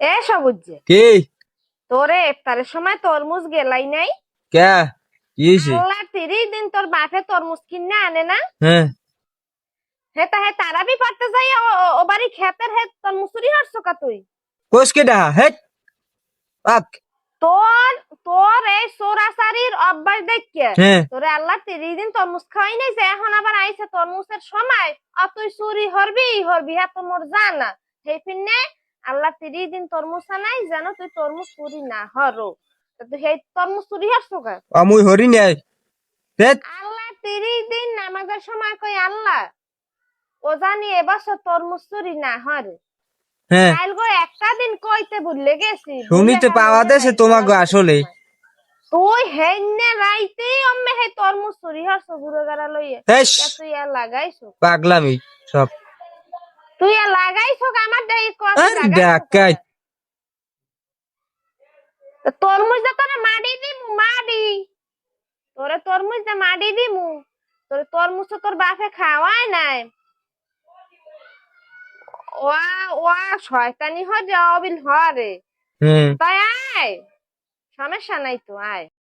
এ সবুজে কি তোরে ইফতারের সময় তরমুজ গেলাই নাই? কে কি হইছে? আল্লাহ 30 দিন তোর বাপে তরমুজ কিনে আনে না? হ্যাঁ হে তারাবি পড়তে যাই ও বাড়ি খেতের হে তরমুজ চুরি হরছ কা তুই? কোস কে ডা হেট আক তোর তোর এই চোরাচারির অভ্যাস দেখে হ্যাঁ তোরে আল্লাহ 30 দিন তরমুজ খাওয়াই নাই যে এখন আবার আইছে তরমুজের সময় আর তুই চুরি হরবি হ্যাঁ তো মোর জানা সেই ফিরনে আল্লাহ 30 দিন তরমুজ আনাই যেন তুই তরমুজ চুরি না হরো। তুই সেই তরমুজ চুরি হরছ কা? আমুই হরি নাই হেট আল্লাহ 30 দিন নামাজের সময় কই আল্লাহ ও জানি এবছর তরমুজ চুরি না হরে। হ্যাঁ কাল গো একটা দিন কইতে ভুলে গেছি, ভুলে শুনিতে হ্যাঁ পাওয়া মনে দেছে নাই তোমাকে সালাতের আসলে সময় তুই হেন্নে রাইতে অম্মে হে তরমুজ চুরি হরছ গুড়ো গাড়া লইয়া। হেস কে তুই আর লাগাইছো? পাগলামি সব তুই আর লাগাইছো আমার দেই কত আর লাগাইছো কা? ডাকাই তরমুজ দে তোরে মাডি দিমু মাডি, তোরে তরমুজ দে মাডি দিমু। তোরে তরমুজ তো তোর বাপে খাওয়াই নাই। ওয়া ওয়া শয়তানি হ যাওয়াবিল হরে। হুম তাই আয়, সমস্যা নাই তো আয়।